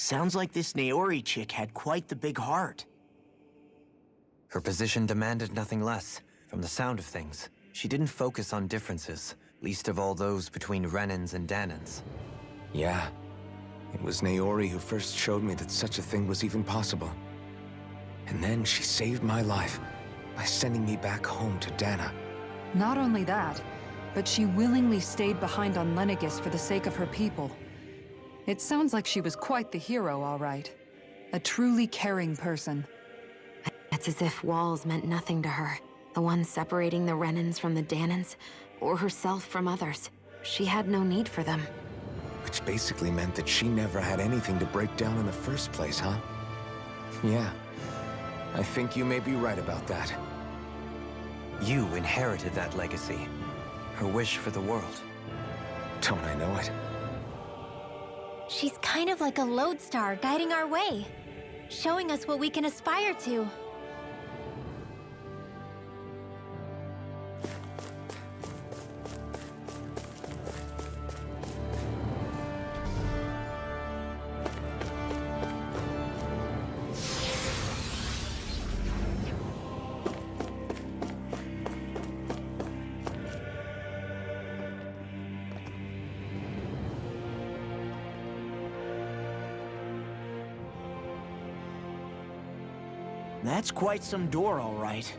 Sounds like this Naori chick had quite the big heart. Her position demanded nothing less. From the sound of things, she didn't focus on differences, least of all those between Renans and Danans. Yeah. It was Naori who first showed me that such a thing was even possible. And then she saved my life by sending me back home to Dana. Not only that, but she willingly stayed behind on Lenegis for the sake of her people. It sounds like she was quite the hero, all right. A truly caring person. It's as if walls meant nothing to her. The ones separating the Renans from the Danans, or herself from others. She had no need for them. Which basically meant that she never had anything to break down in the first place, huh? Yeah. I think you may be right about that. You inherited that legacy. Her wish for the world. Don't I know it? She's kind of like a lodestar guiding our way, showing us what we can aspire to. That's quite some door, all right.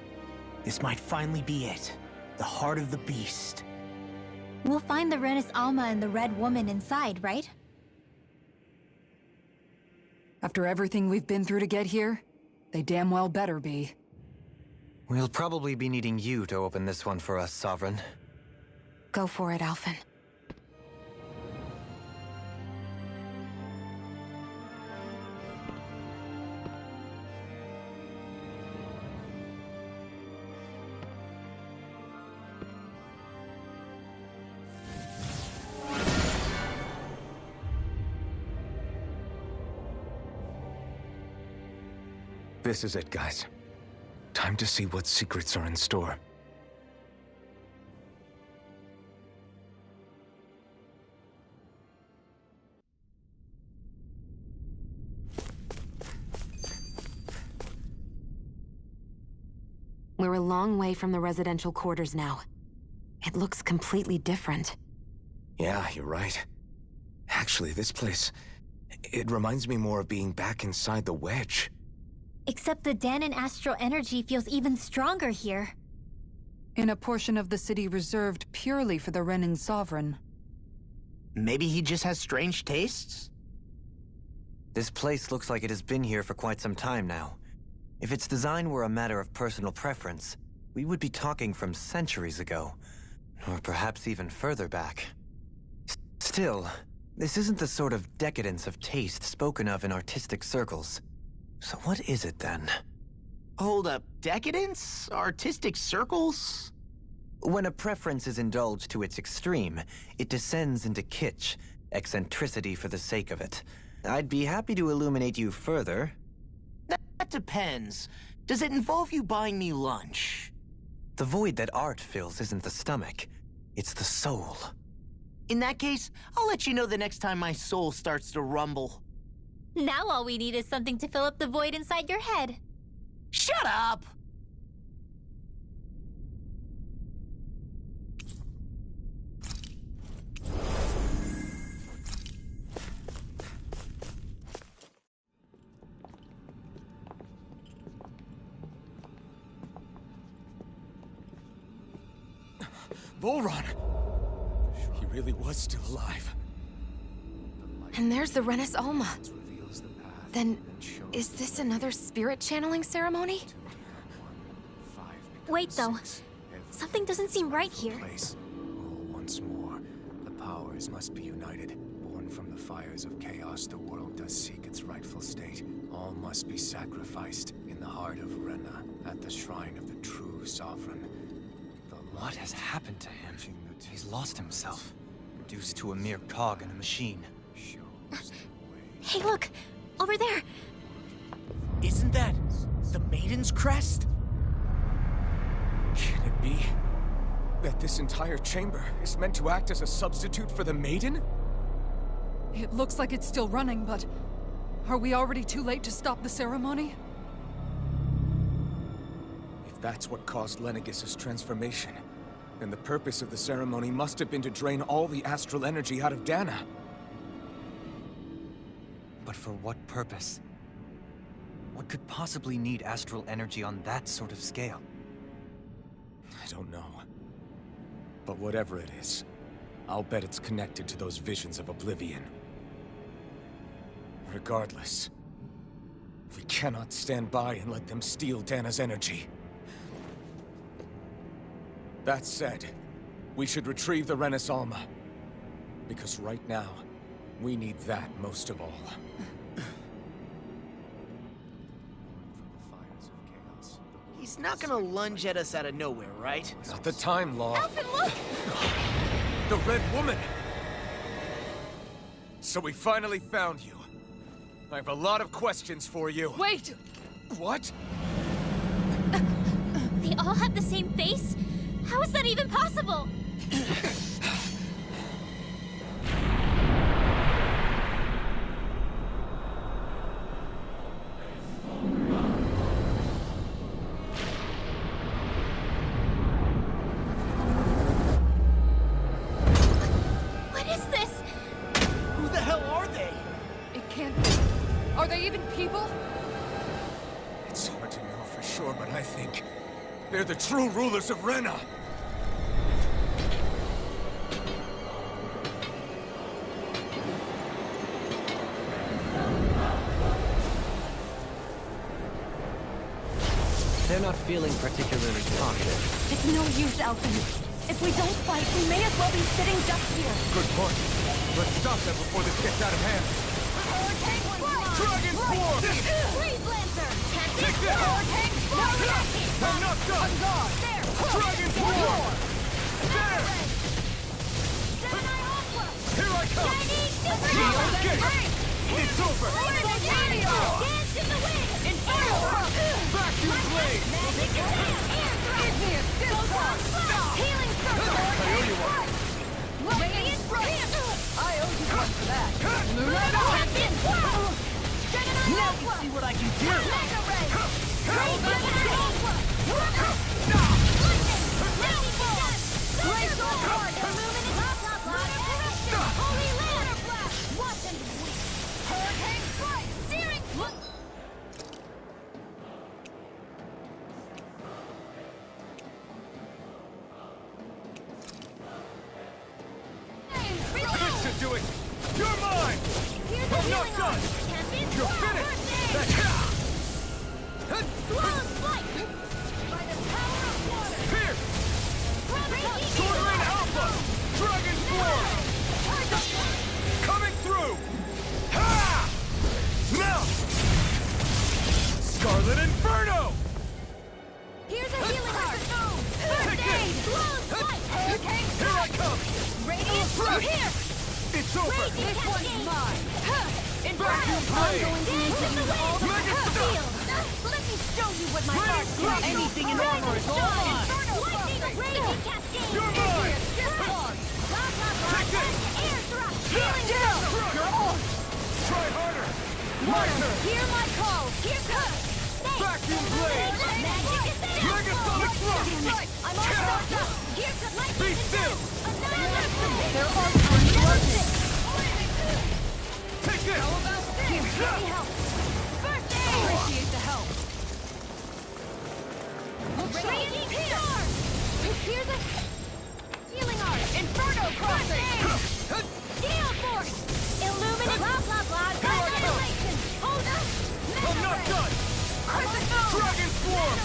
This might finally be it. The heart of the beast. We'll find the Renis Alma and the Red Woman inside, right? After everything we've been through to get here, they damn well better be. We'll probably be needing you to open this one for us, Sovereign. Go for it, Alphen. This is it, guys. Time to see what secrets are in store. We're a long way from the residential quarters now. It looks completely different. Yeah, you're right. Actually, this place... it reminds me more of being back inside the Wedge. Except the Danan astral energy feels even stronger here. In a portion of the city reserved purely for the Renan Sovereign. Maybe he just has strange tastes? This place looks like it has been here for quite some time now. If its design were a matter of personal preference, we would be talking from centuries ago. Or perhaps even further back. Still, this isn't the sort of decadence of taste spoken of in artistic circles. So what is it then? Hold up, decadence? Artistic circles? When a preference is indulged to its extreme, it descends into kitsch, eccentricity for the sake of it. I'd be happy to illuminate you further. That depends. Does it involve you buying me lunch? The void that art fills isn't the stomach, it's the soul. In that case, I'll let you know the next time my soul starts to rumble. Now all we need is something to fill up the void inside your head. Shut up! Volron! He really was still alive. And there's the Renis Alma. Then, is this another spirit channeling ceremony? Wait, though. Something doesn't seem right here. Once more, the powers must be united. Born from the fires of chaos, the world does seek its rightful state. All must be sacrificed in the heart of Rena, at the shrine of the true sovereign. What has happened to him? He's lost himself, reduced to a mere cog in a machine. Hey, look! Over there! Isn't that the Maiden's crest? Can it be that this entire chamber is meant to act as a substitute for the Maiden? It looks like it's still running, but Are we already too late to stop the ceremony? If that's what caused Lenegis' transformation, then the purpose of the ceremony must have been to drain all the astral energy out of Dana. But for what purpose? What could possibly need astral energy on that sort of scale? I don't know. But whatever it is, I'll bet it's connected to those visions of oblivion. Regardless, we cannot stand by and let them steal Dana's energy. That said, we should retrieve the Renis Alma. Because right now, we need that most of all. He's not gonna lunge at us out of nowhere, right? Not the time, Law. Alphen, look! The Red Woman! So we finally found you. I have a lot of questions for you. Wait! What? They all have the same face? How is that even possible? What is this? Who the hell are they? It can't be. Are they even people? It's hard to know for sure, but I think they're the true rulers of Rena. They're not feeling particularly talkative. It's no use, Alphen. If we don't fight, we may as well be sitting ducks here. Good point. Let's stop them before this gets out of hand. Dragon Swarm! Freeze Lancer! Take this! I'm not done! There! Dragon Swarm! There! Here I come! It's over! Dance in the wind! Vacuum Blade! Igneous! Healing Circle! I owe you one. Radiant Rush! I owe you one for that. Champion! Now you see what I can do! Mega Ray! Great Gemini Alpha! Lightning! Great Sword! Illuminous! Holy Land! Watch and wait! Hurricane Strike! Searing! This should do it! You're mine! Here's the I'm not healing done! arm! Champion! You're finished! Swirl Flight! By the power of water! Here! Sword Rain Alpha! Dragon Swarm! Coming through! Ha! Now! Scarlet Inferno! Here's a healing arm! Take First aid! this! Swirl Flight! Hurricane Here I come! Radiant through here! It's over! This one's mine! Vacuum Blade! Dance in the wind! Mega Field! Let me show you what my heart can do! Anything in armor is all mine! Lightning Raging Cascade! You're mine! Take this! Air thrust! Healing Circle! You're on! Try harder! My turn! Hear my call! Here comes! Vacuum Blade! Magic is there! Megasonic Thrust! I'm all charged up! Here comes lightning! Be still! They're all unloaded! Take this! Here, let me help! First aid! Appreciate the help. Radiant Star! Here's a healing art! Inferno Crossing! Gale Force! Illuminate! Blah, blah, blah! Annihilation! Hold up! I'm not done! Dragon Swarm!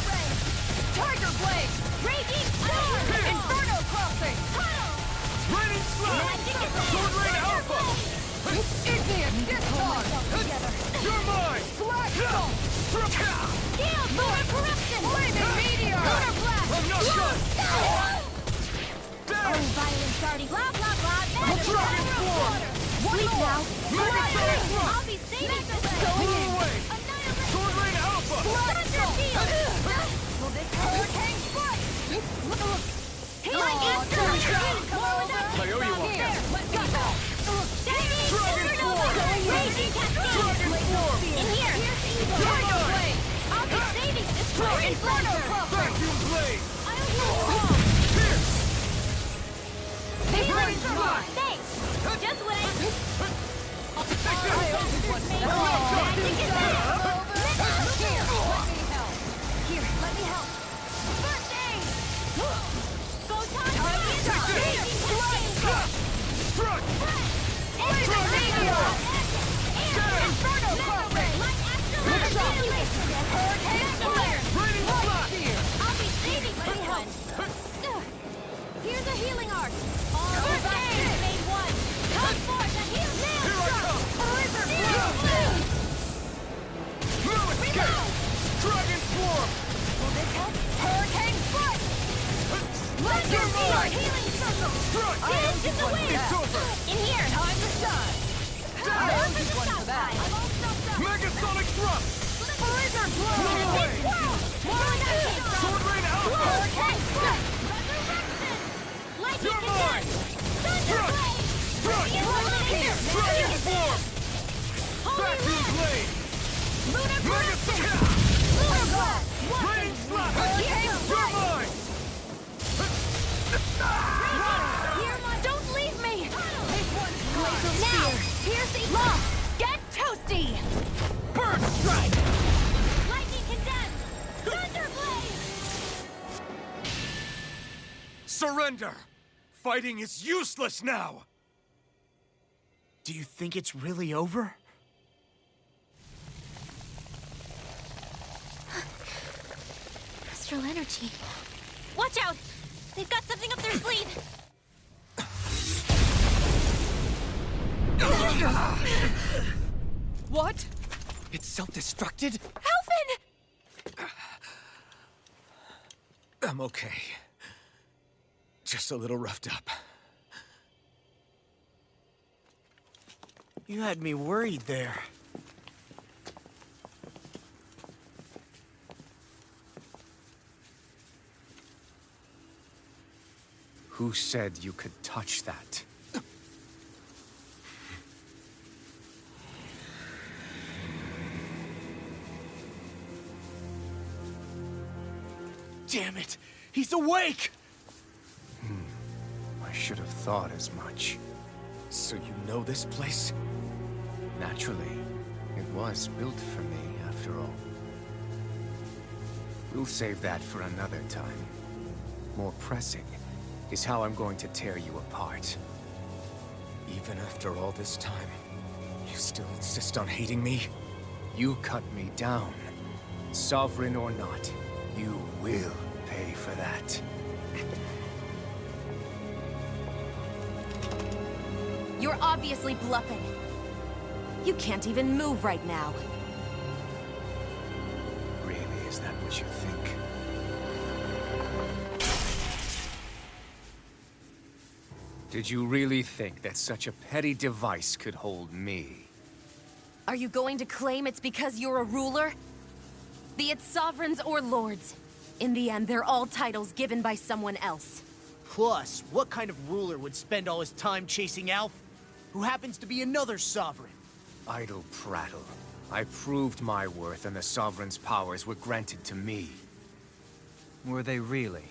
Tiger Blade! Raging Star! Inferno Crossing! Tunnel! Raining Slap! Sword Rain Alpha! Igneous Discharge! You're mine! Black Bolt! Gale Force! Corruption! Flaming Meteor! Lunar Blast! I'm not done! Oh, violent starting! Blah, blah, blah! Dragon Swarm! Sleep now! Megasonic Thrust! I'll be saving the way! Pull away! Annihilate! Sword Rain Alpha! Thunder Field! Will this hurricane strike? Lightning Surge! Come over! I owe you one. Here, let me go! Dragon Swarm! Raging Cascade! Dragon Swarm! Inferno Crosser! Vacuum blade! I'll heal you all! Healing for mine! Thanks! Just what I... Magic is out! Here, let me help. First aid! Photon Raging Cascade! Struck! Laser Meteor! Inferno Crosser! Light Acceleration! Hurricane Fire! Raining Blast! I'll be saving someone! Here's a healing arc! First aid! Made one! Come forth and heal now! Here I come! River No escape! Dragon Swarm! Will this help? Hurricane Foot! Thunder Meteor Healing Circle! Struck! Dance in the wind! It's over! In here! Time to shine! Open the stop sign! I'm all stuffed up! Megasonic Thrust! Blizzard Blow! Away! Hurricane Sword Rain Alpha! Hurricane Foot! Resurrection! Lightning You're mine! Condensed! Thunder Blade! Struck! Here! Dragon Swarm! Holy Vacuum Land! blade! Lunar Blast! Megasonic! Lunar Blast! Raining Slap! Hurricane You're Strike! mine! Here, don't leave me! Now! Piercing! Lock! Get toasty! Bird Strike! Lightning condemned! Thunder Blade! Surrender! Fighting is useless now! Do you think it's really over? Astral energy. Watch out! They've got something up their sleeve! What? It's self-destructed? Alphen! I'm okay. Just a little roughed up. You had me worried there. Who said you could touch that? Damn it! He's awake! I should have thought as much. So you know this place? Naturally, it was built for me, after all. We'll save that for another time. More pressing is how I'm going to tear you apart. Even after all this time, you still insist on hating me? You cut me down. Sovereign or not, you will pay for that. You're obviously bluffing. You can't even move right now. Really, is that what you think? Did you really think that such a petty device could hold me? Are you going to claim it's because you're a ruler? Be it sovereigns or lords. In the end, they're all titles given by someone else. Plus, what kind of ruler would spend all his time chasing Alf, who happens to be another sovereign? Idle prattle. I proved my worth and the Sovereign's powers were granted to me. Were they really?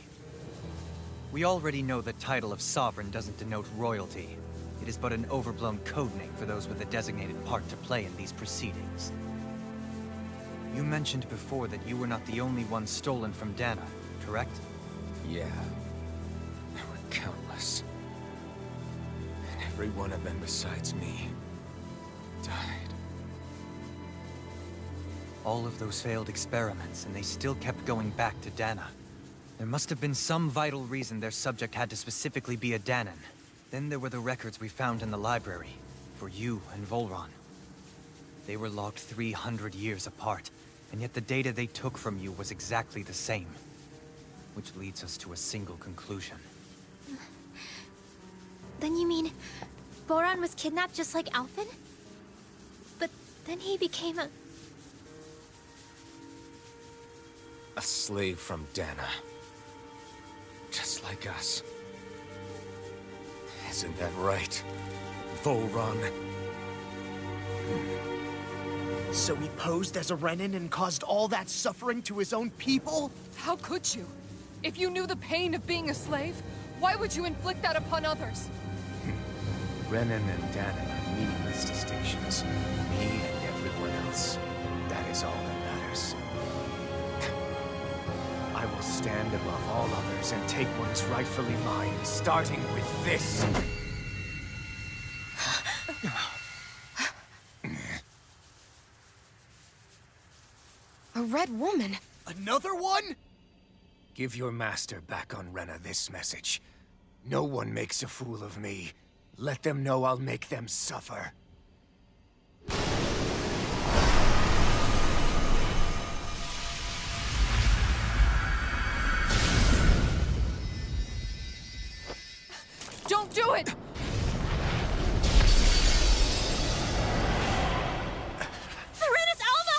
We already know the title of Sovereign doesn't denote royalty. It is but an overblown codename for those with a designated part to play in these proceedings. You mentioned before that you were not the only one stolen from Dana, correct? Yeah. There were countless. And every one of them besides me died. All of those failed experiments, and they still kept going back to Dana. There must have been some vital reason their subject had to specifically be a Danan. Then there were the records we found in the library, for you and Volron. They were logged 300 years apart, and yet the data they took from you was exactly the same. Which leads us to a single conclusion. Then you mean... Boron was kidnapped just like Alphen? But then he became a... A slave from Dana. Just like us. Isn't that right, Volron? So he posed as a Renin and caused all that suffering to his own people? How could you? If you knew the pain of being a slave, why would you inflict that upon others? Renan and Danon are meaningless distinctions. Me and everyone else. That is all that matters. I will stand above all others and take what is rightfully mine, starting with this. A red woman? Another one? Give your master back on Rena this message. No one makes a fool of me. Let them know I'll make them suffer. Don't do it! Serenus Alva!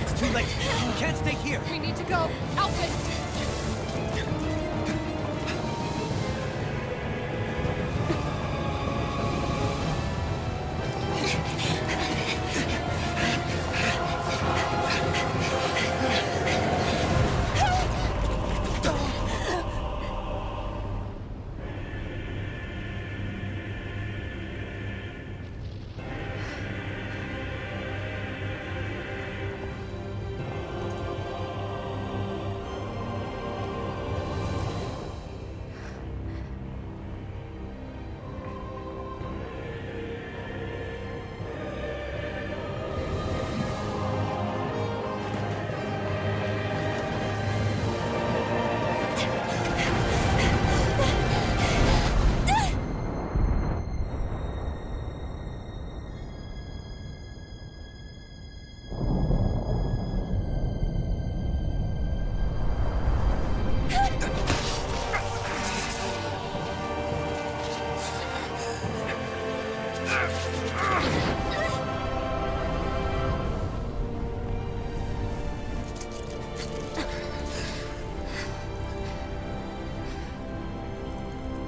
It's too late. You can't stay here. We need to go. Alvin!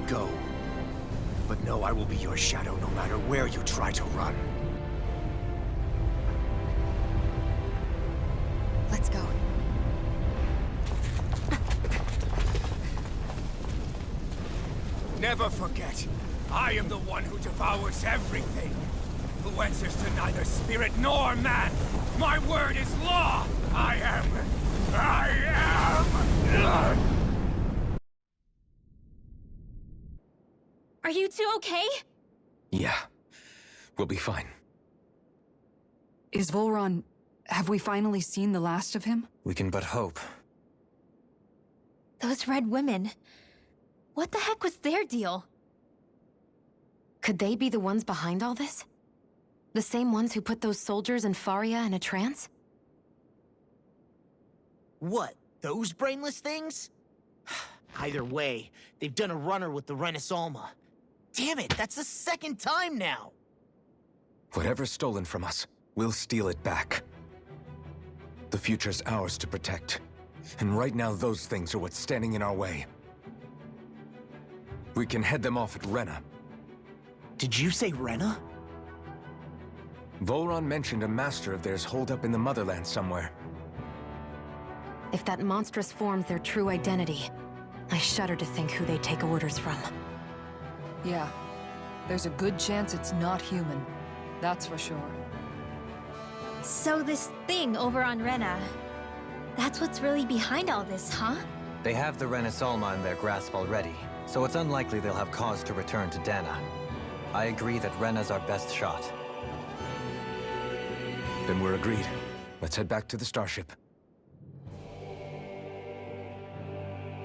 Go. But know I will be your shadow no matter where you try to run. Let's go. Never forget, I am the one who devours everything. Who answers to neither spirit nor man. My word is law. I am. Are you two okay? Yeah. We'll be fine. Is Volron... have we finally seen the last of him? We can but hope. Those red women. What the heck was their deal? Could they be the ones behind all this? The same ones who put those soldiers in Faria in a trance? What, those brainless things? Either way, they've done a runner with the Renis Alma. Damn it, that's the second time now! Whatever's stolen from us, we'll steal it back. The future's ours to protect. And right now, those things are what's standing in our way. We can head them off at Rena. Did you say Rena? Volron mentioned a master of theirs holed up in the motherland somewhere. If that monstrous form's their true identity, I shudder to think who they take orders from. Yeah. There's a good chance it's not human. That's for sure. So this thing over on Rena, that's what's really behind all this, huh? They have the Renis Alma in their grasp already, so it's unlikely they'll have cause to return to Dana. I agree that Rena's our best shot. Then we're agreed. Let's head back to the starship.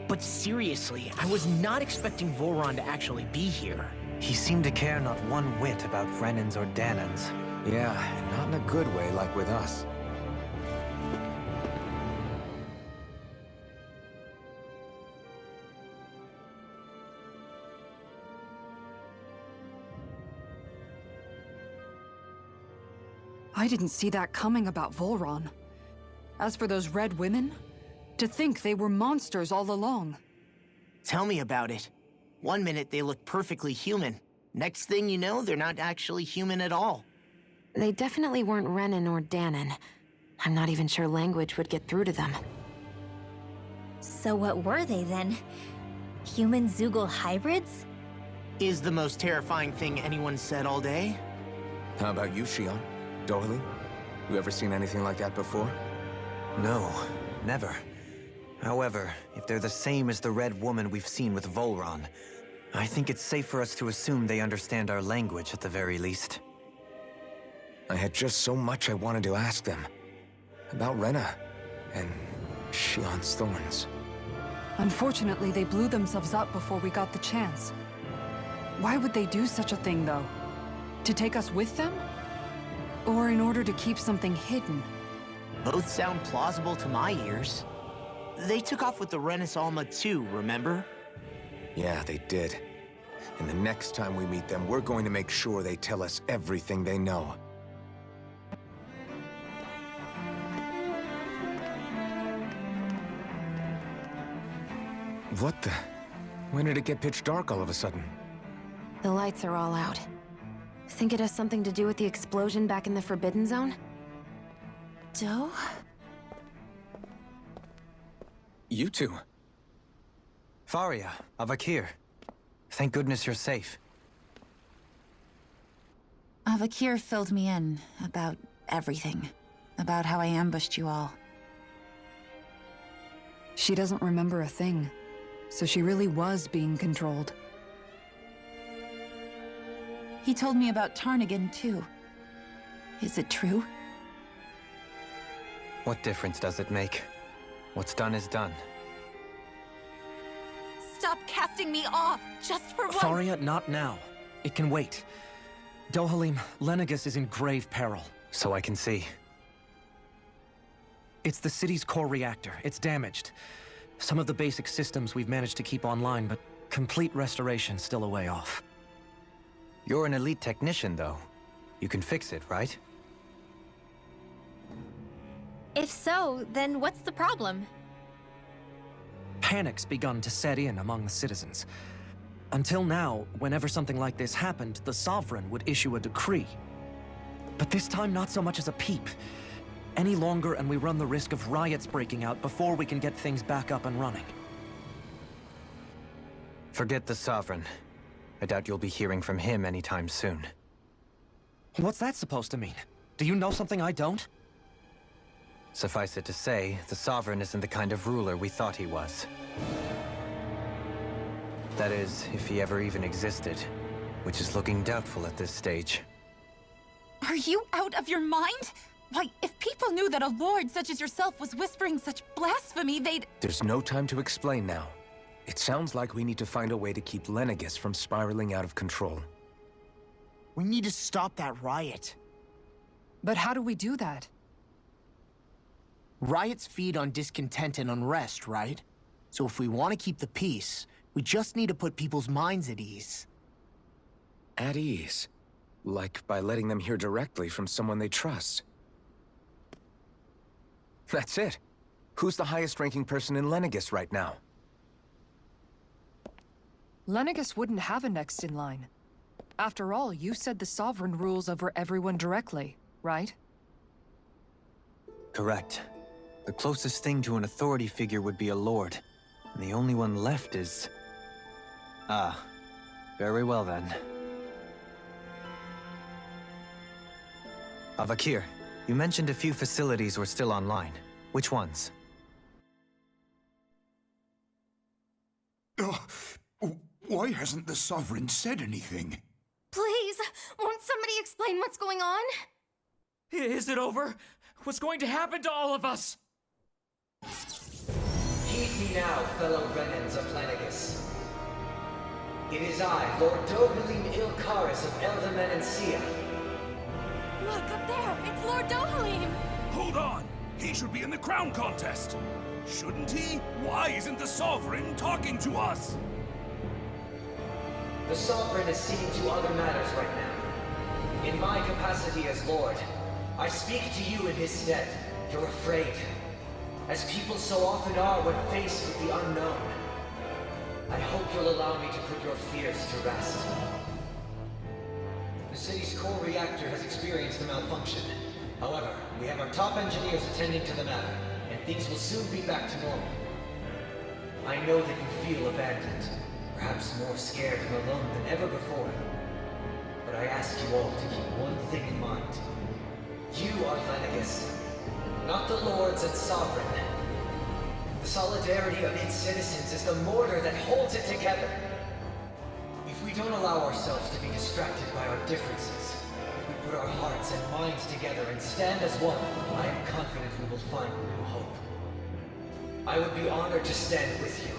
But seriously, I was not expecting Volron to actually be here. He seemed to care not one whit about Renans or Danans. Yeah, and not in a good way like with us. I didn't see that coming about Volron. As for those red women, to think they were monsters all along. Tell me about it. One minute they look perfectly human. Next thing you know, they're not actually human at all. They definitely weren't Renan or Danon. I'm not even sure language would get through to them. So what were they then? Human Zoogle hybrids? Is the most terrifying thing anyone said all day. How about you, Shion? Dohalim? You ever seen anything like that before? No, never. However, if they're the same as the Red Woman we've seen with Volron, I think it's safe for us to assume they understand our language at the very least. I had just so much I wanted to ask them. About Rena, and Shion's thorns. Unfortunately, they blew themselves up before we got the chance. Why would they do such a thing, though? To take us with them? Or in order to keep something hidden? Both sound plausible to my ears. They took off with the Renis Alma too, remember? Yeah, they did. And the next time we meet them, we're going to make sure they tell us everything they know. What the? When did it get pitch dark all of a sudden? The lights are all out. Think it has something to do with the explosion back in the Forbidden Zone? Doe? You two. Faria, Avakir. Thank goodness you're safe. Avakir filled me in about everything. About how I ambushed you all. She doesn't remember a thing. So she really was being controlled. He told me about Tarnigan, too. Is it true? What difference does it make? What's done is done. Stop casting me off, just for once! Faria, not now. It can wait. Dohalim, Lenegis is in grave peril. So I can see. It's the city's core reactor. It's damaged. Some of the basic systems we've managed to keep online, but complete restoration's still a way off. You're an elite technician, though. You can fix it, right? If so, then what's the problem? Panic's begun to set in among the citizens. Until now, whenever something like this happened, the Sovereign would issue a decree. But this time, not so much as a peep. Any longer, and we run the risk of riots breaking out before we can get things back up and running. Forget the Sovereign. I doubt you'll be hearing from him anytime soon. What's that supposed to mean? Do you know something I don't? Suffice it to say, the Sovereign isn't the kind of ruler we thought he was. That is, if he ever even existed, which is looking doubtful at this stage. Are you out of your mind? Why, if people knew that a lord such as yourself was whispering such blasphemy, they'd— There's no time to explain now. It sounds like we need to find a way to keep Lenegis from spiraling out of control. We need to stop that riot. But how do we do that? Riots feed on discontent and unrest, right? So if we want to keep the peace, we just need to put people's minds at ease. At ease? Like by letting them hear directly from someone they trust. That's it. Who's the highest-ranking person in Lenegis right now? Lenegis wouldn't have a next in line. After all, you said the Sovereign rules over everyone directly, right? Correct. The closest thing to an authority figure would be a lord. And the only one left is... Ah. Very well then. Avakir, you mentioned a few facilities were still online. Which ones? Why hasn't the Sovereign said anything? Please, won't somebody explain what's going on? Is it over? What's going to happen to all of us? Heed me now, fellow Renans of Lenegis. It is I, Lord Dohalim Ilkaris of Eldaman and Sia. Look, up there! It's Lord Dohalim! Hold on! He should be in the crown contest! Shouldn't he? Why isn't the Sovereign talking to us? The Sovereign is seeing to other matters right now. In my capacity as Lord, I speak to you in his stead. You're afraid. As people so often are when faced with the unknown. I hope you'll allow me to put your fears to rest. The city's core reactor has experienced a malfunction. However, we have our top engineers attending to the matter, and things will soon be back to normal. I know that you feel abandoned, perhaps more scared and alone than ever before. But I ask you all to keep one thing in mind. You are Lenegis, not the Lords and Sovereign. The solidarity of its citizens is the mortar that holds it together. If we don't allow ourselves to be distracted by our differences, if we put our hearts and minds together and stand as one, I am confident we will find new hope. I would be honored to stand with you.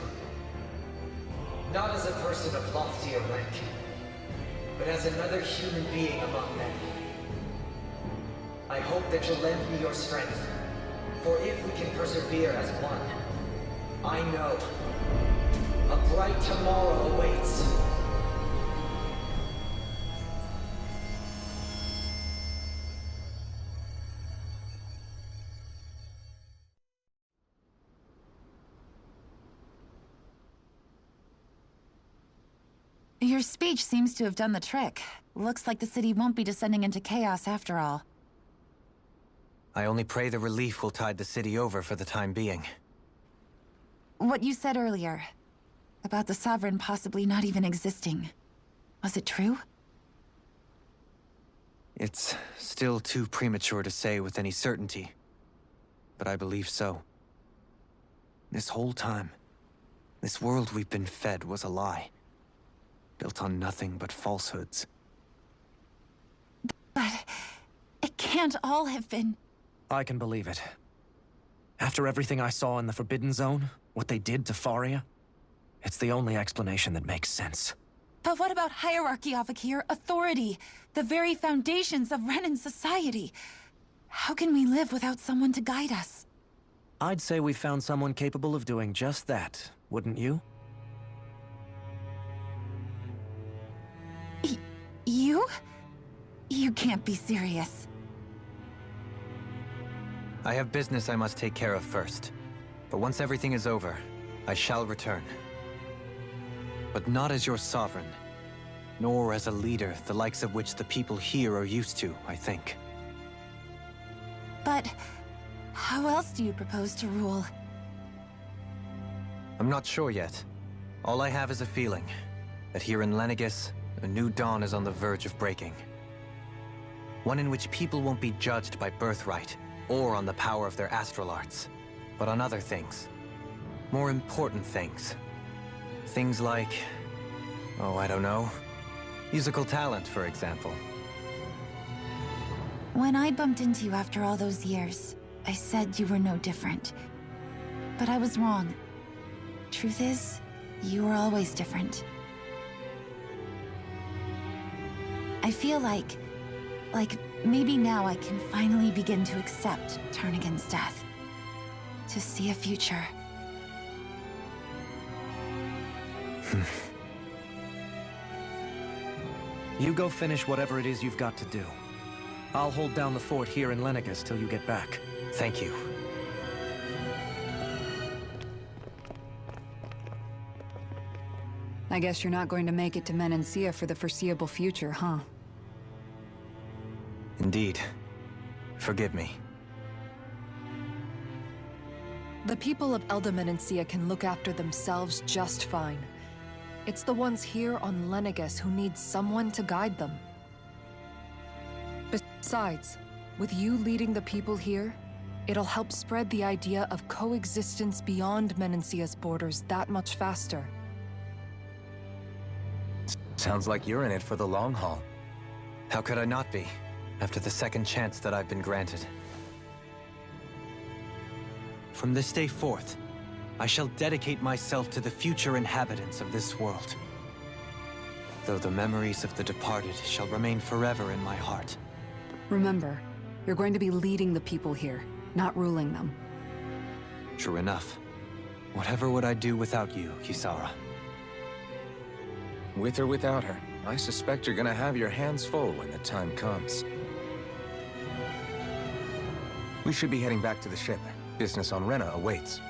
Not as a person of loftier rank, but as another human being among many. I hope that you'll lend me your strength, for if we can persevere as one, I know a bright tomorrow awaits. Your speech seems to have done the trick. Looks like the city won't be descending into chaos after all. I only pray the relief will tide the city over for the time being. What you said earlier, about the Sovereign possibly not even existing, was it true? It's still too premature to say with any certainty, but I believe so. This whole time, this world we've been fed was a lie, built on nothing but falsehoods. But it can't all have been... I can believe it. After everything I saw in the Forbidden Zone, what they did to Faria, it's the only explanation that makes sense. But what about hierarchy, Avakir? Authority? The very foundations of Renan society? How can we live without someone to guide us? I'd say we found someone capable of doing just that, wouldn't you? You? You can't be serious. I have business I must take care of first. But once everything is over, I shall return. But not as your sovereign, nor as a leader the likes of which the people here are used to, I think. But how else do you propose to rule? I'm not sure yet. All I have is a feeling that here in Lenegis, a new dawn is on the verge of breaking. One in which people won't be judged by birthright or on the power of their astral arts, but on other things. More important things. Things like, oh, I don't know, musical talent, for example. When I bumped into you after all those years, I said you were no different. But I was wrong. Truth is, you were always different. I feel like maybe now I can finally begin to accept Turnagain's death. To see a future. You go finish whatever it is you've got to do. I'll hold down the fort here in Lenegis till you get back. Thank you. I guess you're not going to make it to Menancia for the foreseeable future, huh? Indeed. Forgive me. The people of Elda Menancia can look after themselves just fine. It's the ones here on Lenegis who need someone to guide them. Besides, with you leading the people here, it'll help spread the idea of coexistence beyond Menancia's borders that much faster. Sounds like you're in it for the long haul. How could I not be, after the second chance that I've been granted? From this day forth, I shall dedicate myself to the future inhabitants of this world. Though the memories of the departed shall remain forever in my heart. Remember, you're going to be leading the people here, not ruling them. True enough. Whatever would I do without you, Kisara? With or without her, I suspect you're gonna have your hands full when the time comes. We should be heading back to the ship. Business on Rena awaits.